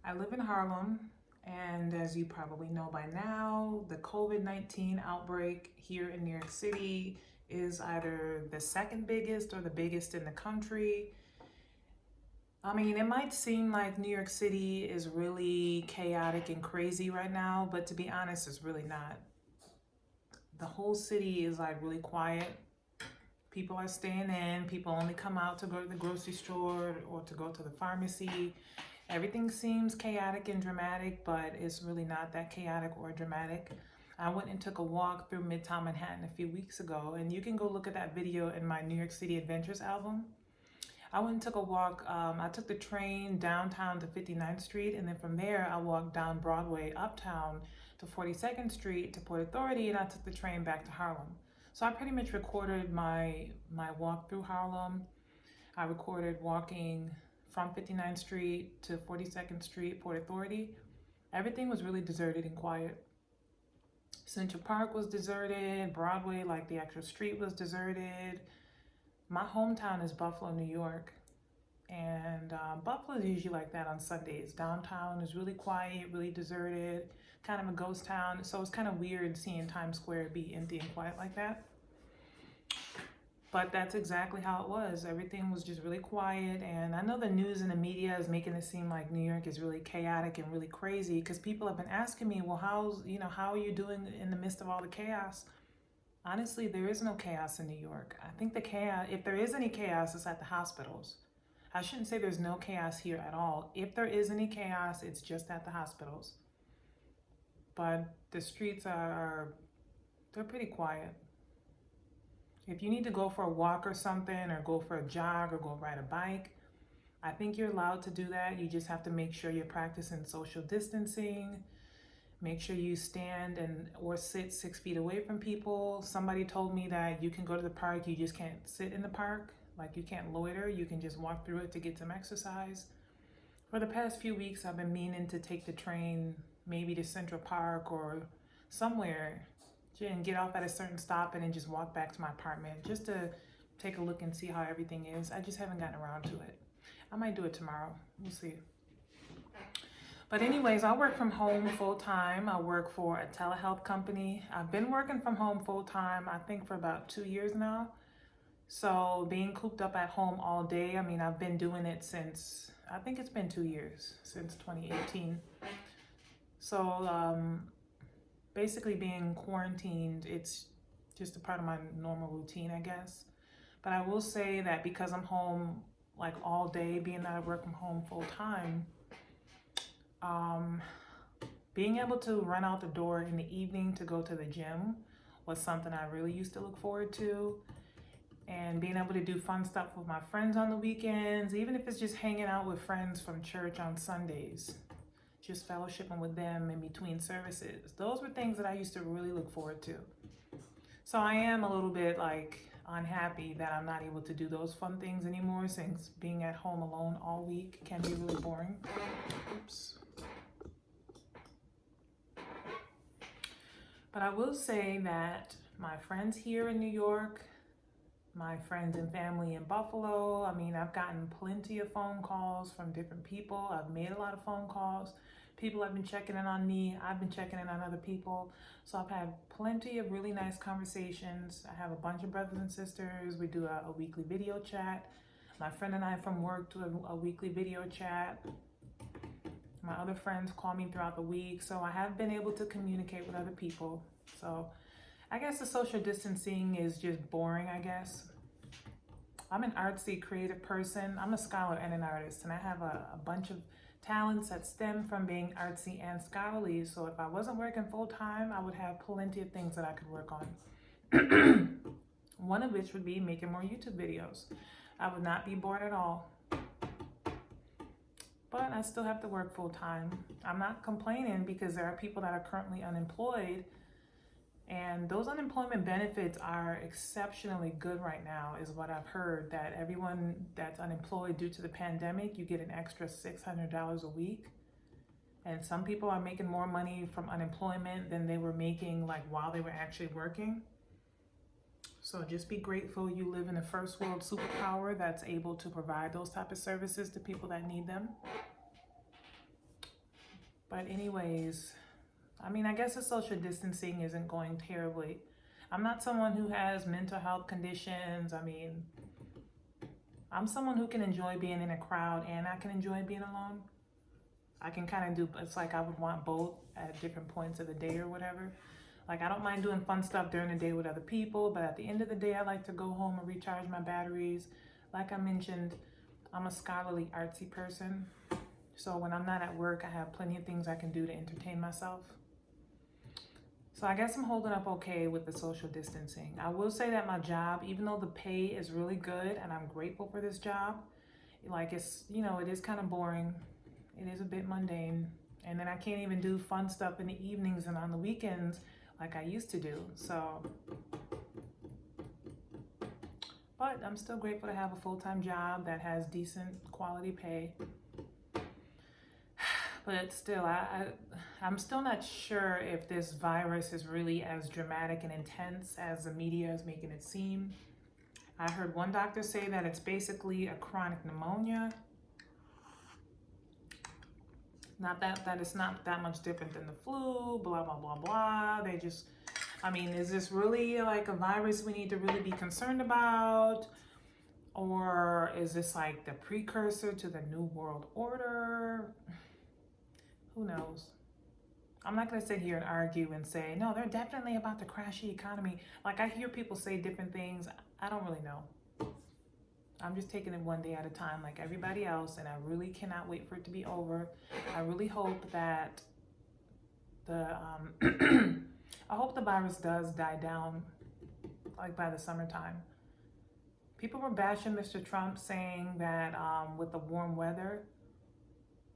I live in Harlem, and as you probably know by now, the COVID-19 outbreak here in New York City is either the second biggest or the biggest in the country. I mean, it might seem like New York City is really chaotic and crazy right now, but to be honest, it's really not. The whole city is like really quiet. People are staying in. People only come out to go to the grocery store or to go to the pharmacy. Everything seems chaotic and dramatic, but it's really not that chaotic or dramatic. I went and took a walk through Midtown Manhattan a few weeks ago, and you can go look at that video in my New York City Adventures album. I went and took a walk. I took the train downtown to 59th Street, and then from there I walked down Broadway uptown to 42nd Street to Port Authority, and I took the train back to Harlem. So I pretty much recorded my walk through Harlem. I recorded walking from 59th Street to 42nd Street, Port Authority. Everything was really deserted and quiet. Central Park was deserted. Broadway, like the actual street, was deserted. My hometown is Buffalo, New York. And Buffalo is usually like that on Sundays. Downtown is really quiet, really deserted, kind of a ghost town. So it's kind of weird seeing Times Square be empty and quiet like that. But that's exactly how it was. Everything was just really quiet. And I know the news and the media is making it seem like New York is really chaotic and really crazy, because people have been asking me, well, how are you doing in the midst of all the chaos? Honestly, there is no chaos in New York. I think the chaos, if there is any chaos, it's at the hospitals. I shouldn't say there's no chaos here at all. If there is any chaos, it's just at the hospitals. But the streets they're pretty quiet. If you need to go for a walk or something, or go for a jog, or go ride a bike, I think you're allowed to do that. You just have to make sure you're practicing social distancing. Make sure you stand or sit 6 feet away from people. Somebody told me that you can go to the park, you just can't sit in the park. Like, you can't loiter, you can just walk through it to get some exercise. For the past few weeks, I've been meaning to take the train, maybe to Central Park or somewhere, and get off at a certain stop and then just walk back to my apartment just to take a look and see how everything is. I just haven't gotten around to it. I might do it tomorrow. We'll see. But anyways, I work from home full time. I work for a telehealth company. I've been working from home full time, I think, for about 2 years now. So being cooped up at home all day, I mean, I've been doing it since, I think it's been 2 years, since 2018. So basically being quarantined, it's just a part of my normal routine, I guess. But I will say that because I'm home like all day, being that I work from home full time, being able to run out the door in the evening to go to the gym was something I really used to look forward to. And being able to do fun stuff with my friends on the weekends, even if it's just hanging out with friends from church on Sundays, just fellowshipping with them in between services. Those were things that I used to really look forward to. So I am a little bit like unhappy that I'm not able to do those fun things anymore, since being at home alone all week can be really boring. Oops. But I will say that my friends here in New York, my friends and family in Buffalo, I mean, I've gotten plenty of phone calls from different people. I've made a lot of phone calls. People have been checking in on me. I've been checking in on other people. So I've had plenty of really nice conversations. I have a bunch of brothers and sisters. We do a weekly video chat. My friend and I from work do a weekly video chat. My other friends call me throughout the week. So I have been able to communicate with other people. So I guess the social distancing is just boring, I guess. I'm an artsy, creative person. I'm a scholar and an artist, and I have a bunch of talents that stem from being artsy and scholarly. So if I wasn't working full time, I would have plenty of things that I could work on. One of which would be making more YouTube videos. I would not be bored at all. But I still have to work full time. I'm not complaining, because there are people that are currently unemployed, and those unemployment benefits are exceptionally good right now, is what I've heard, that everyone that's unemployed due to the pandemic, you get an extra $600 a week. And some people are making more money from unemployment than they were making like while they were actually working. So just be grateful you live in a first world superpower that's able to provide those type of services to people that need them. But anyways, I mean, I guess the social distancing isn't going terribly. I'm not someone who has mental health conditions. I mean, I'm someone who can enjoy being in a crowd and I can enjoy being alone. I can kind of do, it's like I would want both at different points of the day or whatever. Like, I don't mind doing fun stuff during the day with other people, but at the end of the day, I like to go home and recharge my batteries. Like I mentioned, I'm a scholarly, artsy person. So when I'm not at work, I have plenty of things I can do to entertain myself. So I guess I'm holding up okay with the social distancing. I will say that my job, even though the pay is really good and I'm grateful for this job, like it's, you know, it is kind of boring. It is a bit mundane. And then I can't even do fun stuff in the evenings and on the weekends like I used to do. So, but I'm still grateful to have a full-time job that has decent quality pay. But still, I'm still not sure if this virus is really as dramatic and intense as the media is making it seem. I heard one doctor say that it's basically a chronic pneumonia. Not that it's not that much different than the flu, blah, blah, blah, blah. They just, I mean, is this really like a virus we need to really be concerned about? Or is this like the precursor to the New World Order? Who knows? I'm not going to sit here and argue and say, no, they're definitely about to crash the economy. Like, I hear people say different things. I don't really know. I'm just taking it one day at a time like everybody else, and I really cannot wait for it to be over. I really hope that I hope the virus does die down, like by the summertime. People were bashing Mr. Trump, saying that with the warm weather,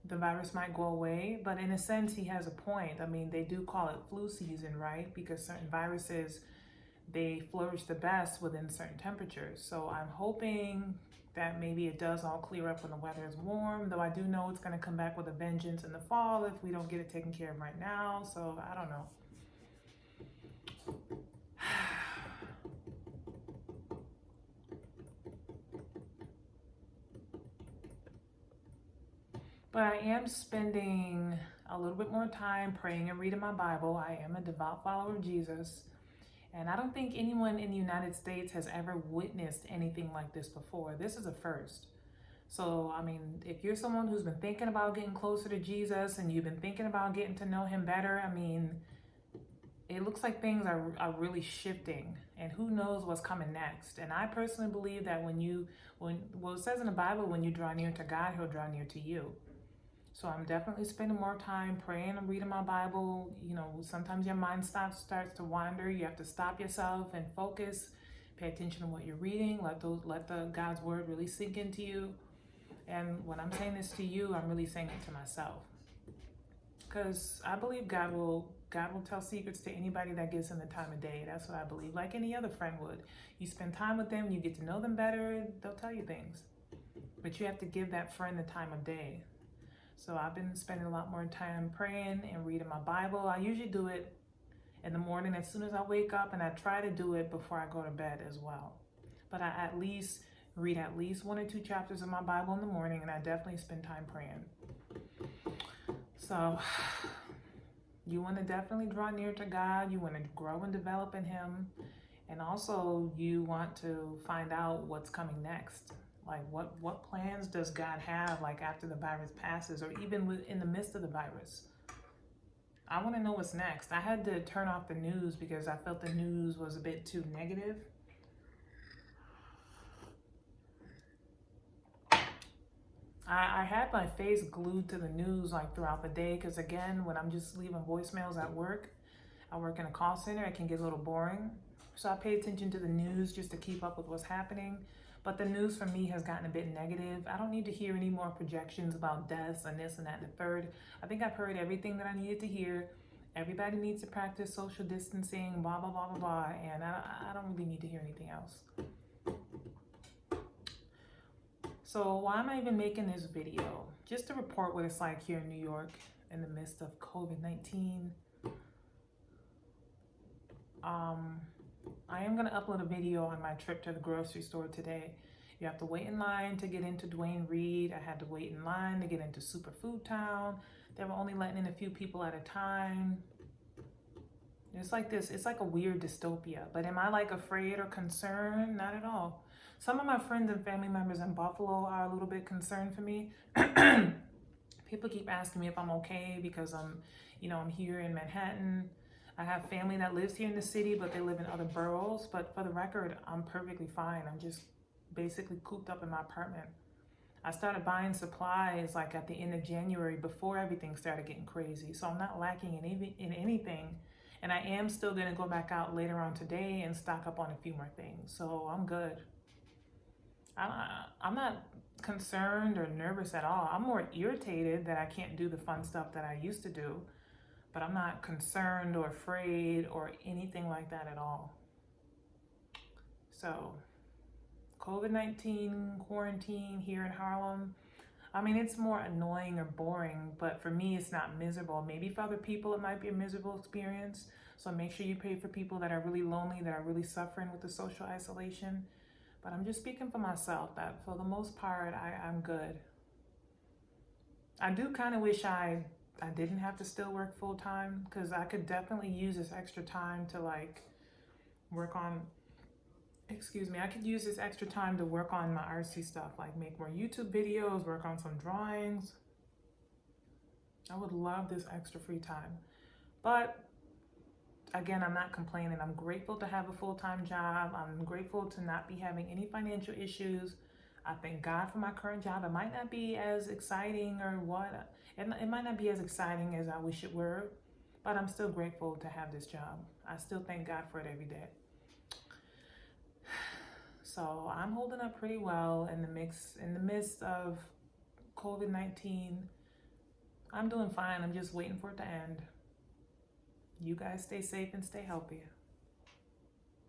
the virus might go away, but in a sense, he has a point. I mean, they do call it flu season, right? Because certain viruses, they flourish the best within certain temperatures. So I'm hoping that maybe it does all clear up when the weather is warm, though I do know it's going to come back with a vengeance in the fall if we don't get it taken care of right now. So I don't know. But I am spending a little bit more time praying and reading my Bible. I am a devout follower of Jesus. And I don't think anyone in the United States has ever witnessed anything like this before. This is a first. So, I mean, if you're someone who's been thinking about getting closer to Jesus and you've been thinking about getting to know him better, I mean, it looks like things are really shifting, and who knows what's coming next. And I personally believe that well, it says in the Bible, when you draw near to God, he'll draw near to you. So I'm definitely spending more time praying and reading my Bible. You know, sometimes your mind starts to wander. You have to stop yourself and focus. Pay attention to what you're reading. Let the God's word really sink into you. And when I'm saying this to you, I'm really saying it to myself. Because I believe God will tell secrets to anybody that gives him the time of day. That's what I believe. Like any other friend would. You spend time with them, you get to know them better, they'll tell you things. But you have to give that friend the time of day. So I've been spending a lot more time praying and reading my Bible. I usually do it in the morning as soon as I wake up, and I try to do it before I go to bed as well. But I at least read at least 1 or 2 chapters of my Bible in the morning, and I definitely spend time praying. So you want to definitely draw near to God. You want to grow and develop in him. And also you want to find out what's coming next. Like what plans does God have, like after the virus passes, or even in the midst of the virus? I want to know what's next. I had to turn off the news because I felt the news was a bit too negative. I had my face glued to the news like throughout the day because, again, when I'm just leaving voicemails at work, I work in a call center, it can get a little boring. So I pay attention to the news just to keep up with what's happening. But the news for me has gotten a bit negative. I don't need to hear any more projections about deaths and this and that and the third. I think I've heard everything that I needed to hear. Everybody needs to practice social distancing, blah, blah, blah, blah, blah. And I don't really need to hear anything else. So why am I even making this video? Just to report what it's like here in New York in the midst of COVID-19. I am going to upload a video on my trip to the grocery store today. You have to wait in line to get into Dwayne Reed. I had to wait in line to get into Superfood Town. They were only letting in a few people at a time. It's like this, it's like a weird dystopia. But am I like afraid or concerned? Not at all. Some of my friends and family members in Buffalo are a little bit concerned for me. People keep asking me if I'm okay because I'm here in Manhattan. I have family that lives here in the city, but they live in other boroughs. But for the record, I'm perfectly fine. I'm just basically cooped up in my apartment. I started buying supplies like at the end of January before everything started getting crazy. So I'm not lacking in anything. And I am still gonna go back out later on today and stock up on a few more things. So I'm good. I'm not concerned or nervous at all. I'm more irritated that I can't do the fun stuff that I used to do, but I'm not concerned or afraid or anything like that at all. So COVID-19 quarantine here in Harlem, I mean, it's more annoying or boring, but for me, it's not miserable. Maybe for other people, it might be a miserable experience. So make sure you pray for people that are really lonely, that are really suffering with the social isolation. But I'm just speaking for myself that for the most part, I'm good. I do kind of wish I didn't have to still work full time, because I could definitely use this extra time to like work on, I could use this extra time to work on my artsy stuff, like make more YouTube videos, work on some drawings. I would love this extra free time. But again, I'm not complaining. I'm grateful to have a full-time job. I'm grateful to not be having any financial issues. I thank God for my current job. It might not be as exciting or what. It might not be as exciting as I wish it were, but I'm still grateful to have this job. I still thank God for it every day. So I'm holding up pretty well in the midst of COVID-19. I'm doing fine. I'm just waiting for it to end. You guys stay safe and stay healthy.